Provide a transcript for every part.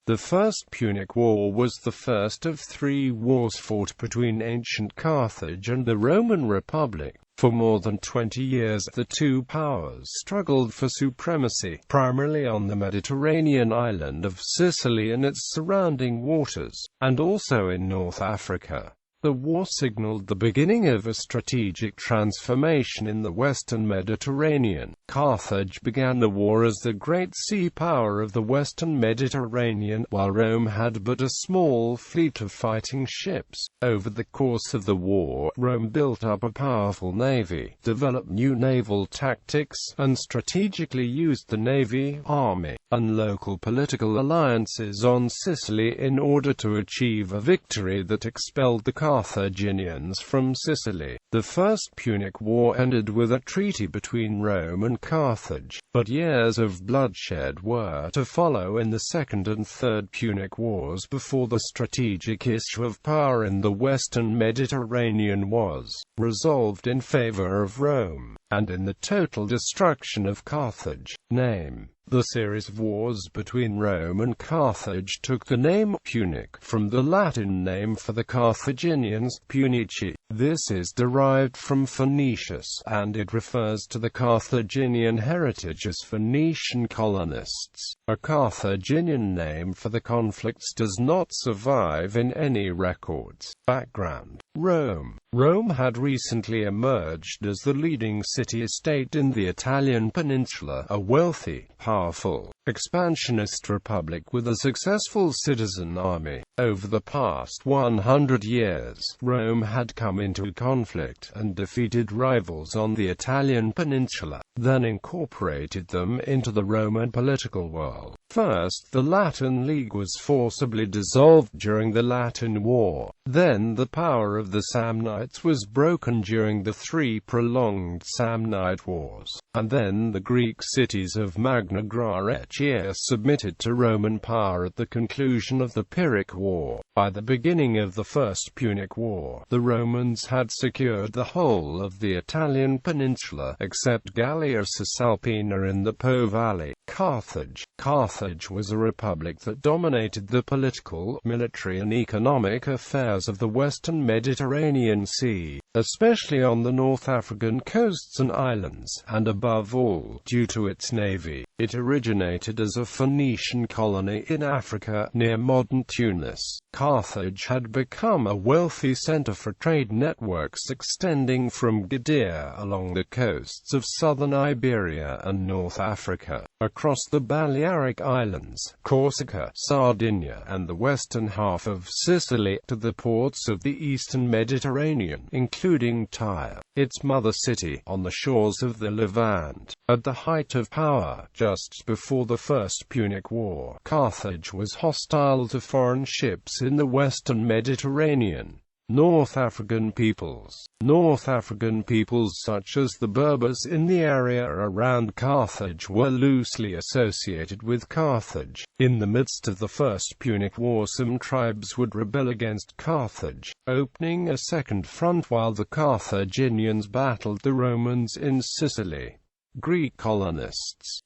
The First Punic War was the first of 3 wars fought between ancient Carthage and the Roman Republic. For more than 20 years, the two powers struggled for supremacy, primarily on the Mediterranean island of Sicily and its surrounding waters, and also in North Africa. The war signaled the beginning of a strategic transformation in the Western Mediterranean. Carthage began the war as the great sea power of the Western Mediterranean, while Rome had but a small fleet of fighting ships. Over the course of the war, Rome built up a powerful navy, developed new naval tactics, and strategically used the navy, army, and local political alliances on Sicily in order to achieve a victory that expelled the Carthaginians from Sicily. The First Punic War ended with a treaty between Rome and Carthage, but years of bloodshed were to follow in the Second and Third Punic Wars before the strategic issue of power in the Western Mediterranean was resolved in favor of Rome, and in the total destruction of Carthage. The series of wars between Rome and Carthage took the name Punic from the Latin name for the Carthaginians, Punici. This is derived from Phoenicius, and it refers to the Carthaginian heritage as Phoenician colonists. A Carthaginian name for the conflicts does not survive in any records. Background: Rome had recently emerged as the leading city-state in the Italian peninsula, a wealthy, powerful, expansionist republic with a successful citizen army. Over the past 100 years, Rome had come into conflict and defeated rivals on the Italian peninsula, then incorporated them into the Roman political world. First, the Latin League was forcibly dissolved during the Latin War. Then the power of the Samnites was broken during the 3 prolonged Samnite Wars. And then the Greek cities of Magna Graecia submitted to Roman power at the conclusion of the Pyrrhic War. By the beginning of the First Punic War, the Romans had secured the whole of the Italian peninsula, except Gallia Cisalpina in the Po Valley. Carthage was a republic that dominated the political, military and economic affairs of the Western Mediterranean Sea, especially on the North African coasts and islands, and above all, due to its navy. It originated as a Phoenician colony in Africa, near modern Tunis. Carthage had become a wealthy center for trade networks extending from Gadara along the coasts of southern Iberia and North Africa, across the Balearic Islands, Corsica, Sardinia, and the western half of Sicily, to the ports of the eastern Mediterranean, including Tyre, its mother city, on the shores of the Levant. At the height of power, just before the First Punic War, Carthage was hostile to foreign ships in the western Mediterranean. North African peoples such as the Berbers in the area around Carthage were loosely associated with Carthage. In the midst of the First Punic War, some tribes would rebel against Carthage, opening a second front while the Carthaginians battled the Romans in Sicily. Greek colonists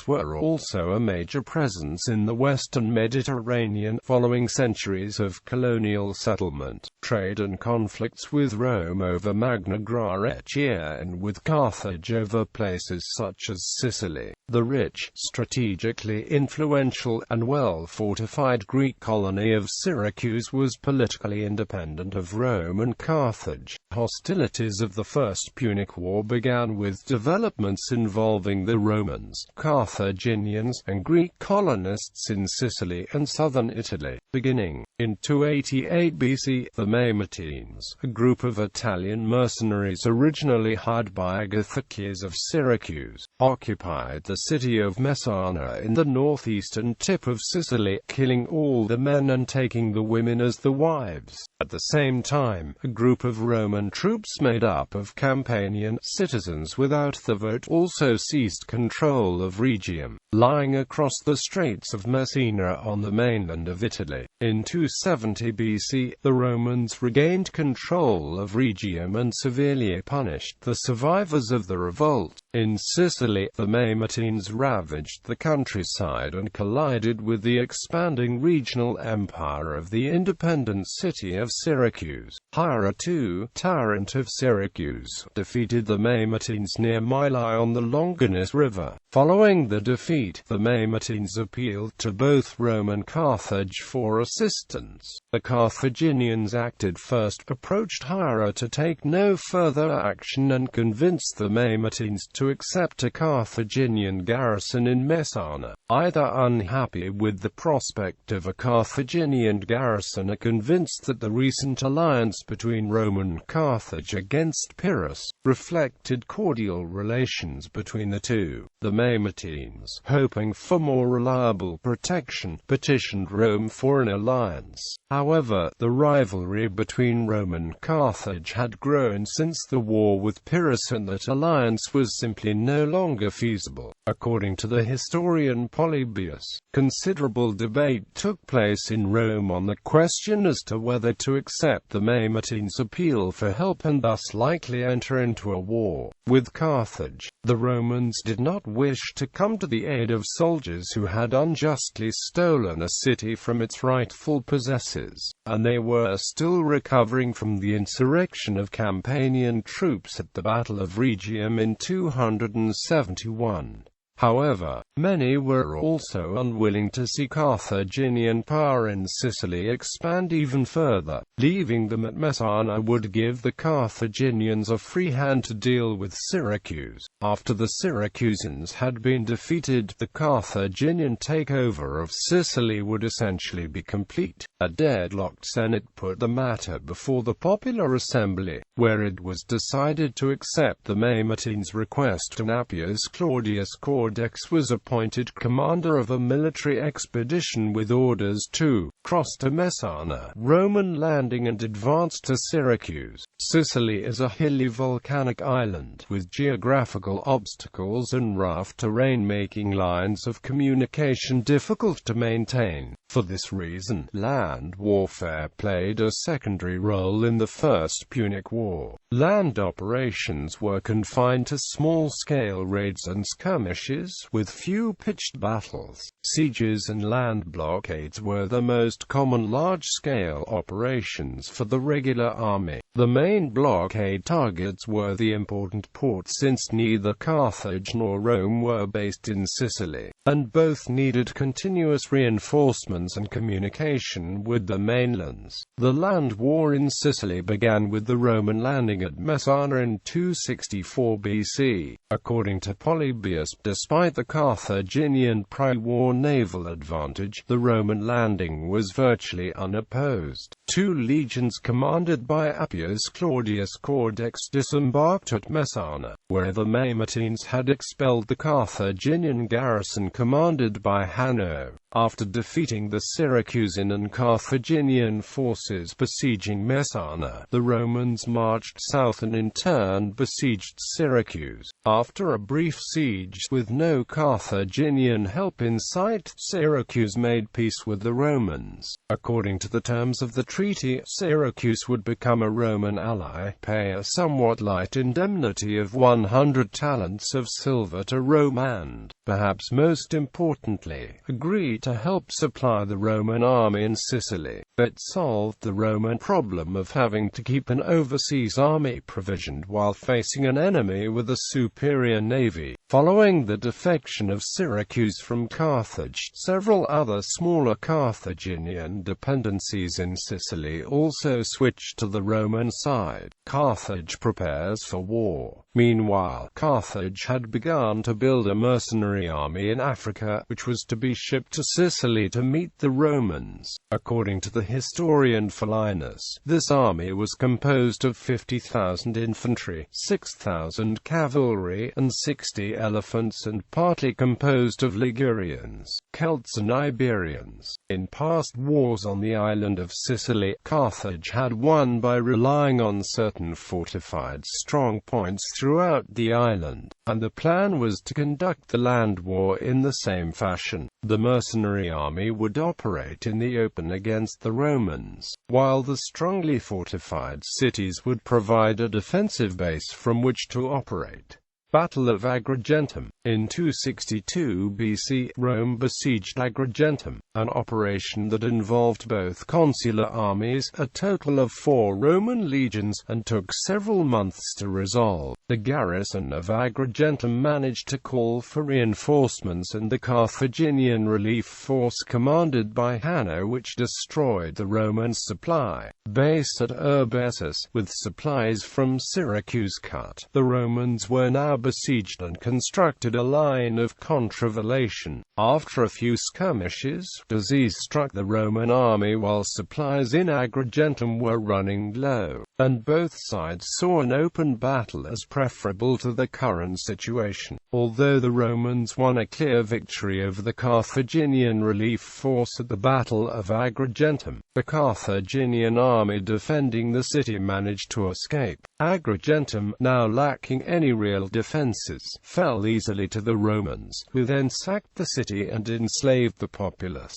were also a major presence in the Western Mediterranean, following centuries of colonial settlement, trade and conflicts with Rome over Magna Graecia and with Carthage over places such as Sicily. The rich, strategically influential, and well-fortified Greek colony of Syracuse was politically independent of Rome and Carthage. Hostilities of the First Punic War began with developments involving the Romans, Carthaginians, and Greek colonists in Sicily and southern Italy. Beginning in 288 BC, the Mamertines, a group of Italian mercenaries originally hired by Agatharchides of Syracuse, occupied the city of Messana in the northeastern tip of Sicily, killing all the men and taking the women as the wives. At the same time, a group of Roman troops made up of Campanian citizens without the vote also seized control of Rhegium, lying across the Straits of Messina on the mainland of Italy. In 270 BC, the Romans regained control of Rhegium and severely punished the survivors of the revolt. In Sicily, the Mamertines ravaged the countryside and collided with the expanding regional empire of the independent city of Syracuse. Hiero II, tyrant of Syracuse, defeated the Mamertines near Mylae on the Longinus River. Following the defeat, the Mamertines appealed to both Rome and Carthage for assistance. The Carthaginians acted first, approached Hiero to take no further action and convinced the Mamertines to accept a Carthaginian garrison in Messana. Either unhappy with the prospect of a Carthaginian garrison or convinced that the recent alliance between Rome and Carthage against Pyrrhus reflected cordial relations between the two, the Mamertines, hoping for more reliable protection, petitioned Rome for an alliance. However, the rivalry between Rome and Carthage had grown since the war with Pyrrhus, and that alliance was simply no longer feasible. According to the historian Polybius, considerable debate took place in Rome on the question as to whether to accept the Mamertines' appeal for help and thus likely enter into a war with Carthage. The Romans did not wish to come to the aid of soldiers who had unjustly stolen a city from its rightful possessors, and they were still recovering from the insurrection of Campanian troops at the Battle of Rhegium in 271. However, many were also unwilling to see Carthaginian power in Sicily expand even further. Leaving them at Messana would give the Carthaginians a free hand to deal with Syracuse. After the Syracusans had been defeated, the Carthaginian takeover of Sicily would essentially be complete. A deadlocked Senate put the matter before the Popular Assembly, where it was decided to accept the Mamertines' request, and Appius Claudius Caudex was appointed commander of a military expedition with orders to cross to Messana, Roman landing, and advance to Syracuse. Sicily is a hilly volcanic island with geographical obstacles and rough terrain, making lines of communication difficult to maintain. For this reason, land warfare played a secondary role in the First Punic War. Land operations were confined to small-scale raids and skirmishes, with few pitched battles. Sieges and land blockades were the most common large-scale operations for the regular army. The main blockade targets were the important ports, since neither Carthage nor Rome were based in Sicily, and both needed continuous reinforcements and communication with the mainlands. The land war in Sicily began with the Roman landing at Messana in 264 BC. According to Polybius, despite the Carthaginian pre-war naval advantage, the Roman landing was virtually unopposed. Two legions commanded by Appius Claudius Caudex disembarked at Messana, where the Mamertines had expelled the Carthaginian garrison commanded by Hanno. After defeating the Syracusan and Carthaginian forces besieging Messana, the Romans marched south and in turn besieged Syracuse. After a brief siege with no Carthaginian help in sight, Syracuse made peace with the Romans. According to the terms of the treaty, Syracuse would become a Roman ally, pay a somewhat light indemnity of 100 talents of silver to Rome, and, perhaps most importantly, agree to help supply the Roman army in Sicily. It solved the Roman problem of having to keep an overseas army provisioned while facing an enemy with a superior navy. Following the defection of Syracuse from Carthage, several other smaller Carthaginian dependencies in Sicily also switched to the Roman side. Carthage prepares for war. Meanwhile, Carthage had begun to build a mercenary army in Africa, which was to be shipped to Sicily to meet the Romans. According to the historian Philinus, this army was composed of 50,000 infantry, 6,000 cavalry, and 60 elephants, and partly composed of Ligurians, Celts and Iberians. In past wars on the island of Sicily, Carthage had won by relying on certain fortified strong points throughout the island, and the plan was to conduct the land war in the same fashion. The mercenary army would operate in the open against the Romans, while the strongly fortified cities would provide a defensive base from which to operate. Battle of Agrigentum. In 262 BC, Rome besieged Agrigentum, an operation that involved both consular armies, a total of 4 Roman legions, and took several months to resolve. The garrison of Agrigentum managed to call for reinforcements, and the Carthaginian relief force commanded by Hanno, which destroyed the Roman supply base at Urbesus, with supplies from Syracuse cut. The Romans were now besieged and constructed a line of contravallation. After a few skirmishes, disease struck the Roman army while supplies in Agrigentum were running low, and both sides saw an open battle as preferable to the current situation. Although the Romans won a clear victory over the Carthaginian relief force at the Battle of Agrigentum, the Carthaginian army defending the city managed to escape. Agrigentum, now lacking any real defenses, fell easily to the Romans, who then sacked the city and enslaved the populace.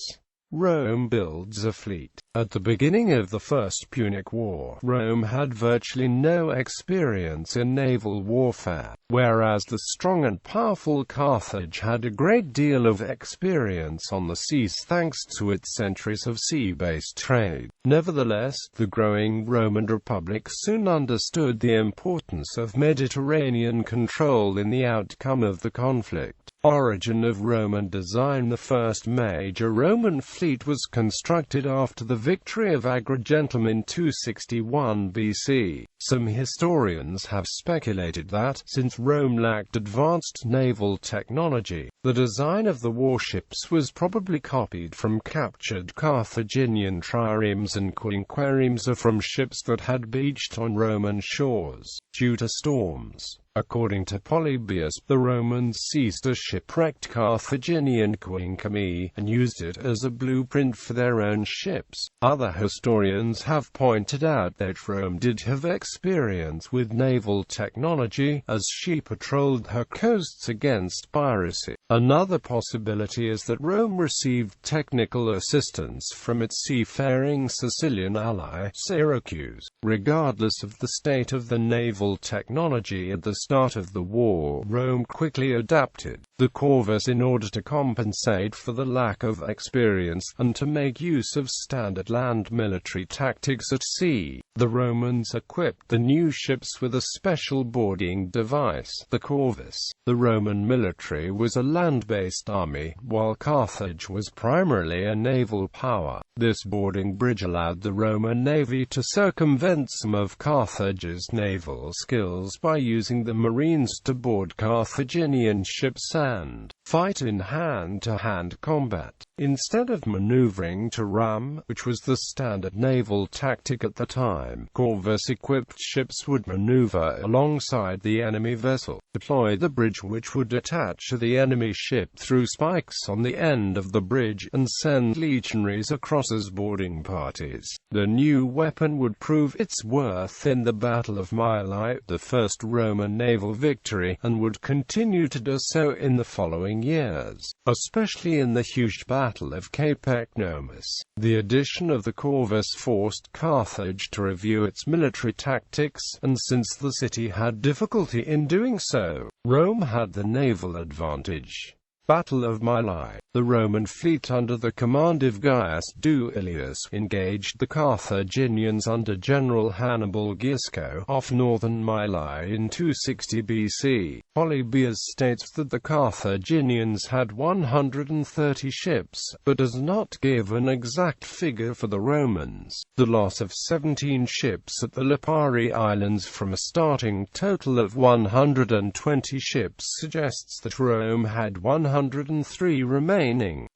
Rome builds a fleet. At the beginning of the First Punic War, Rome had virtually no experience in naval warfare, whereas the strong and powerful Carthage had a great deal of experience on the seas thanks to its centuries of sea-based trade. Nevertheless, the growing Roman Republic soon understood the importance of Mediterranean control in the outcome of the conflict. Origin of Roman design. The first major Roman fleet was constructed after the victory of Agrigentum in 261 BC. Some historians have speculated that, since Rome lacked advanced naval technology, the design of the warships was probably copied from captured Carthaginian triremes and quinqueremes, or from ships that had beached on Roman shores due to storms. According to Polybius, the Romans seized a shipwrecked Carthaginian quinquereme and used it as a blueprint for their own ships. Other historians have pointed out that Rome did have experience with naval technology, as she patrolled her coasts against piracy. Another possibility is that Rome received technical assistance from its seafaring Sicilian ally, Syracuse. Regardless of the state of the naval technology at the start of the war, Rome quickly adapted the Corvus in order to compensate for the lack of experience, and to make use of standard land military tactics at sea. The Romans equipped the new ships with a special boarding device, the Corvus. The Roman military was a land-based army, while Carthage was primarily a naval power. This boarding bridge allowed the Roman navy to circumvent some of Carthage's naval skills by using the marines to board Carthaginian ships and fight in hand-to-hand combat. Instead of maneuvering to ram, which was the standard naval tactic at the time, Corvus-equipped ships would maneuver alongside the enemy vessel, deploy the bridge which would attach to the enemy ship through spikes on the end of the bridge, and send legionaries across as boarding parties. The new weapon would prove its worth in the Battle of Mylae, the first Roman naval victory, and would continue to do so in the following years, especially in the huge Battle of Cape Ecnomus. The addition of the Corvus forced Carthage to review its military tactics, and since the city had difficulty in doing so, Rome had the naval advantage. Battle of Mylae. The Roman fleet under the command of Gaius Duilius engaged the Carthaginians under General Hannibal Gisco off northern Mylae in 260 BC. Polybius states that the Carthaginians had 130 ships, but does not give an exact figure for the Romans. The loss of 17 ships at the Lipari Islands from a starting total of 120 ships suggests that Rome had 103 remaining.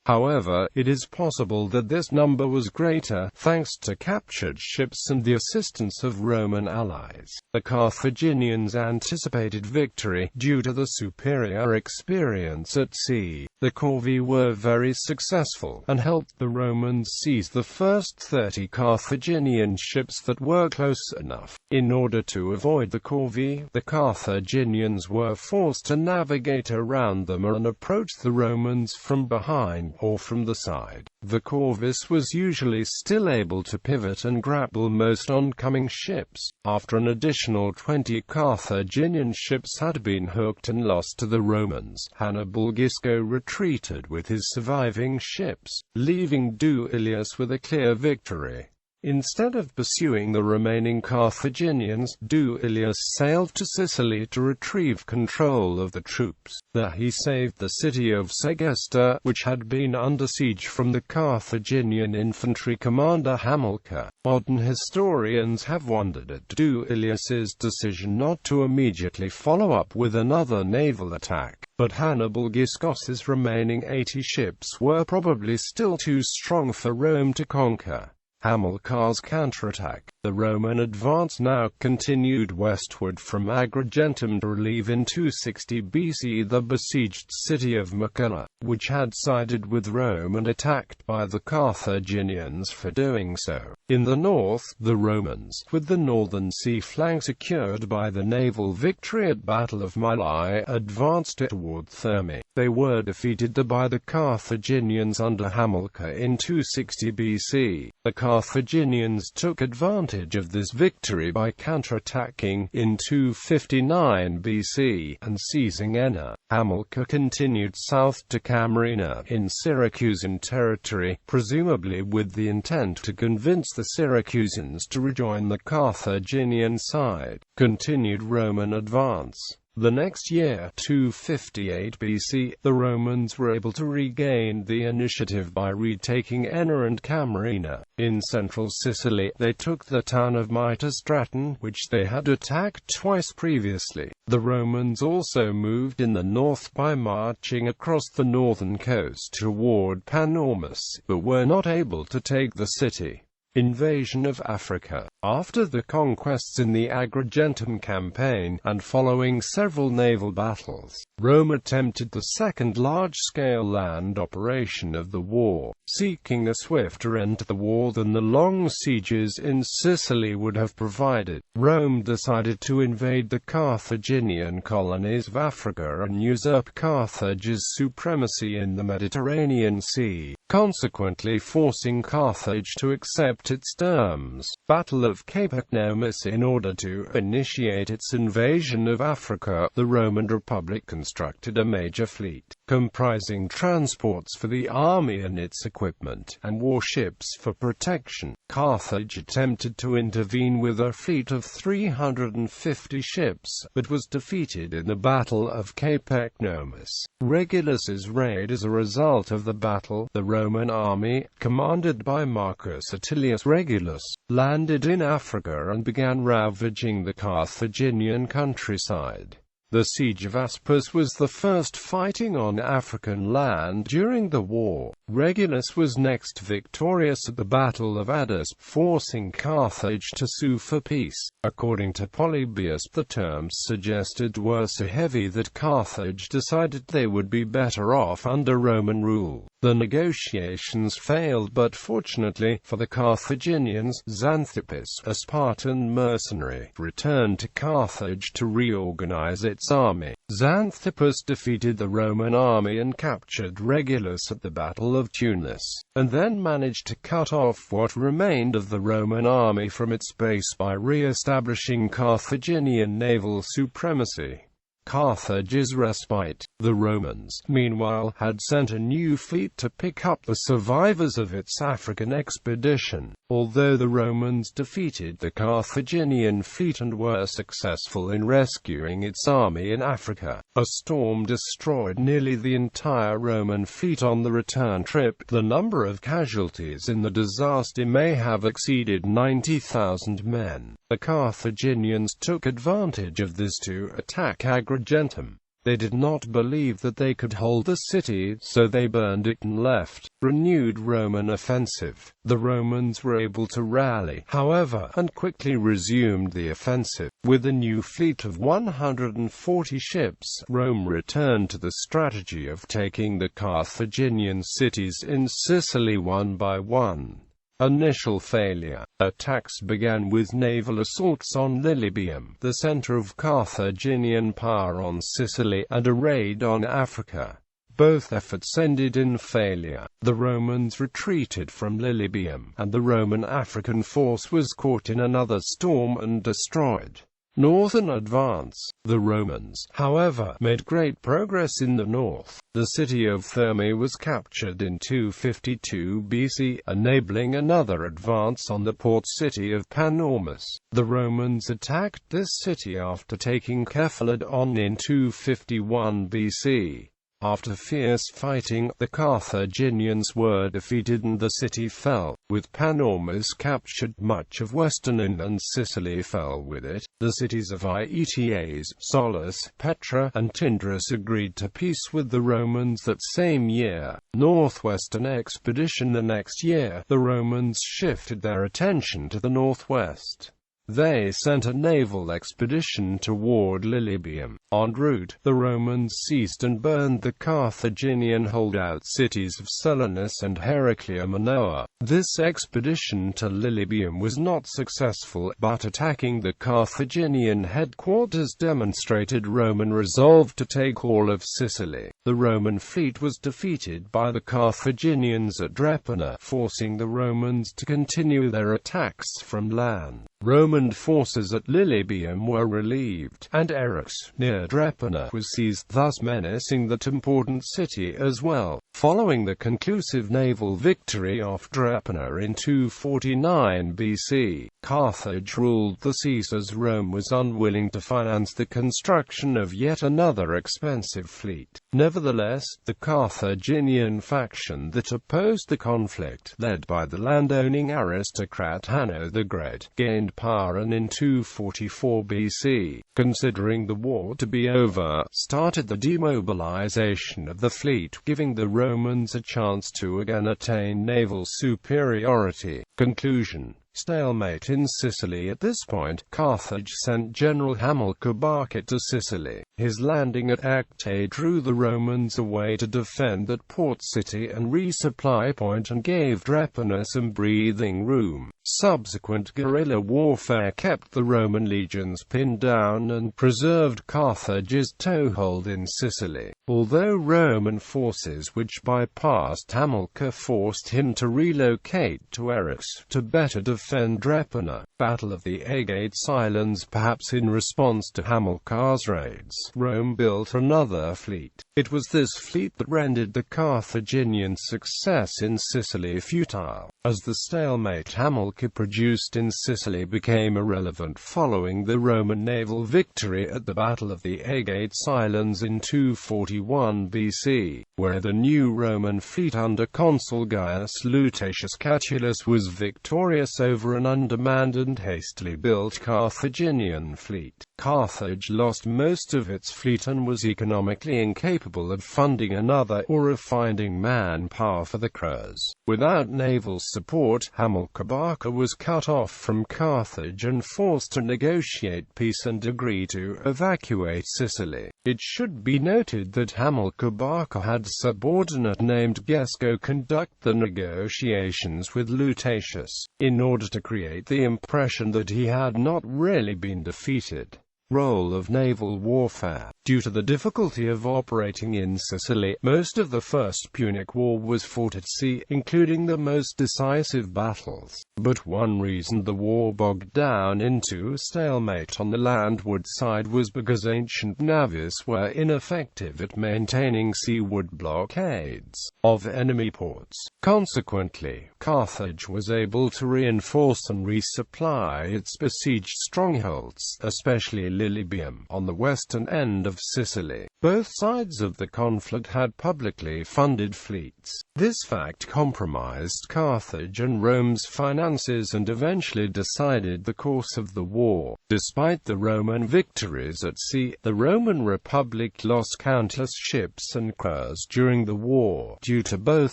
However, it is possible that this number was greater, thanks to captured ships and the assistance of Roman allies. The Carthaginians anticipated victory due to the superior experience at sea. The Corvi were very successful, and helped the Romans seize the first 30 Carthaginian ships that were close enough. In order to avoid the Corvi, the Carthaginians were forced to navigate around them and approach the Romans from behind. or from the side. The Corvus was usually still able to pivot and grapple most oncoming ships. After an additional 20 Carthaginian ships had been hooked and lost to the Romans, Hannibal Gisco retreated with his surviving ships, leaving Duilius with a clear victory. Instead of pursuing the remaining Carthaginians, Duilius sailed to Sicily to retrieve control of the troops. There he saved the city of Segesta, which had been under siege from the Carthaginian infantry commander Amalcar. Modern historians have wondered at Duilius's decision not to immediately follow up with another naval attack. But Hannibal Gisco's remaining 80 ships were probably still too strong for Rome to conquer. Hamilcar's counterattack. The Roman advance now continued westward from Agrigentum to relieve in 260 BC the besieged city of Macula, which had sided with Rome and attacked by the Carthaginians for doing so. In the north, the Romans, with the northern sea flank secured by the naval victory at Battle of Mylae, advanced toward Thermae. They were defeated by the Carthaginians under Hamilcar in 260 BC. The Carthaginians took advantage of this victory by counterattacking in 259 BC and seizing Enna. Hamilcar continued south to Camarina in Syracusan territory, presumably with the intent to convince the Syracusans to rejoin the Carthaginian side. Continued Roman advance. The next year, 258 BC, the Romans were able to regain the initiative by retaking Enna and Camarina. In central Sicily, they took the town of Mytistratum, which they had attacked twice previously. The Romans also moved in the north by marching across the northern coast toward Panormus, but were not able to take the city. Invasion of Africa. After the conquests in the Agrigentum campaign, and following several naval battles, Rome attempted the second large-scale land operation of the war, seeking a swifter end to the war than the long sieges in Sicily would have provided. Rome decided to invade the Carthaginian colonies of Africa and usurp Carthage's supremacy in the Mediterranean Sea, consequently forcing Carthage to accept its terms. Battle of Cape Ecnomus. In order to initiate its invasion of Africa, the Roman Republic constructed a major fleet, comprising transports for the army and its equipment, and warships for protection. Carthage attempted to intervene with a fleet of 350 ships, but was defeated in the Battle of Cape Ecnomus. Regulus's raid. As a result of the battle, the Roman army, commanded by Marcus Atilius Regulus, landed in Africa and began ravaging the Carthaginian countryside. The Siege of Aspus was the first fighting on African land during the war. Regulus was next victorious at the Battle of Adus, forcing Carthage to sue for peace. According to Polybius, the terms suggested were so heavy that Carthage decided they would be better off under Roman rule. The negotiations failed, but fortunately for the Carthaginians, Xanthippus, a Spartan mercenary, returned to Carthage to reorganize its army. Xanthippus defeated the Roman army and captured Regulus at the Battle of Tunis, and then managed to cut off what remained of the Roman army from its base by re-establishing Carthaginian naval supremacy. Carthages Respite. The Romans, meanwhile, had sent a new fleet to pick up the survivors of its African expedition. Although the Romans defeated the Carthaginian fleet and were successful in rescuing its army in Africa, a storm destroyed nearly the entire Roman fleet on the return trip. The number of casualties in the disaster may have exceeded 90,000 men. The Carthaginians took advantage of this to attack Agrigentum. They did not believe that they could hold the city, so they burned it and left. Renewed Roman offensive. The Romans were able to rally, however, and quickly resumed the offensive. With a new fleet of 140 ships, Rome returned to the strategy of taking the Carthaginian cities in Sicily one by one. Initial failure. Attacks began with naval assaults on Lilybaeum, the center of Carthaginian power on Sicily, and a raid on Africa. Both efforts ended in failure. The Romans retreated from Lilybaeum, and the Roman African force was caught in another storm and destroyed. Northern advance. The Romans, however, made great progress in the north. The city of Thermae was captured in 252 BC, enabling another advance on the port city of Panormus. The Romans attacked this city after taking Cephalodon in 251 BC. After fierce fighting, the Carthaginians were defeated and the city fell. With Panormus captured, much of western inland Sicily fell with it. The cities of Aeetes, Solus, Petra, and Tindrus agreed to peace with the Romans that same year. Northwestern expedition. The next year, the Romans shifted their attention to the northwest. They sent a naval expedition toward Lilybaeum. En route, the Romans seized and burned the Carthaginian holdout cities of Selinus and Heraclea Manoa. This expedition to Lilybaeum was not successful, but attacking the Carthaginian headquarters demonstrated Roman resolve to take all of Sicily. The Roman fleet was defeated by the Carthaginians at Drepana, forcing the Romans to continue their attacks from land. Roman forces at Lilybaeum were relieved, and Eryx, near Drepana, was seized, thus menacing that important city as well. Following the conclusive naval victory off Drepana in 249 BC, Carthage ruled the seas as Rome was unwilling to finance the construction of yet another expensive fleet. Nevertheless, the Carthaginian faction that opposed the conflict, led by the landowning aristocrat Hanno the Great, gained power and in 244 BC, considering the war to be over, started the demobilization of the fleet, giving the Romans a chance to again attain naval superiority. Conclusion. Stalemate in Sicily. At this point, Carthage sent General Amalcar to Sicily. His landing at Acte drew the Romans away to defend that port city and resupply point and gave Drepana some breathing room. Subsequent guerrilla warfare kept the Roman legions pinned down and preserved Carthage's toehold in Sicily. Although Roman forces which bypassed Amalcar forced him to relocate to Eryx to better defend Drepana. Battle of the Aegates Islands. Perhaps in response to Amalcar's raids, Rome built another fleet. It was this fleet that rendered the Carthaginian success in Sicily futile, as the stalemate Amalcar produced in Sicily became irrelevant following the Roman naval victory at the Battle of the Aegates Islands in 241 BC, where the new Roman fleet under consul Gaius Lutatius Catulus was victorious over an undermanned and hastily built Carthaginian fleet. Carthage lost most of its fleet and was economically incapable of funding another or of finding manpower for the crews. Without naval support, Amalcar was cut off from Carthage and forced to negotiate peace and agree to evacuate Sicily. It should be noted that Amalcar had a subordinate named Gesco conduct the negotiations with Lutatius, in order to create the impression that he had not really been defeated. Role of naval warfare. Due to the difficulty of operating in Sicily, most of the First Punic War was fought at sea, including the most decisive battles. But one reason the war bogged down into stalemate on the landward side was because ancient navies were ineffective at maintaining seaward blockades of enemy ports. Consequently, Carthage was able to reinforce and resupply its besieged strongholds, especially Lilybaeum, on the western end of Sicily. Both sides of the conflict had publicly funded fleets. This fact compromised Carthage and Rome's finances and eventually decided the course of the war. Despite the Roman victories at sea, the Roman Republic lost countless ships and crews during the war, due to both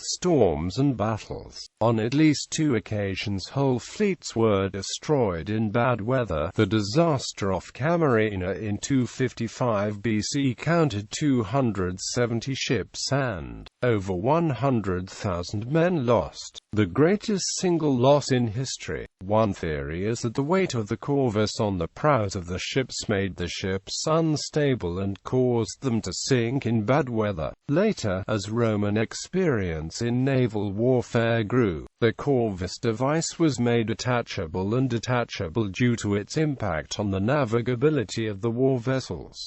storms and battles. On at least two occasions whole fleets were destroyed in bad weather. The disaster off Camarina in 255 BC counted 270 ships and over 100,000 men lost. the greatest single loss in history. One theory is that the weight of the Corvus on the prows of the ships made the ships unstable and caused them to sink in bad weather. Later, as Roman experience in naval warfare grew, the Corvus device was made attachable and detachable due to its impact on the navigability of the war vessels.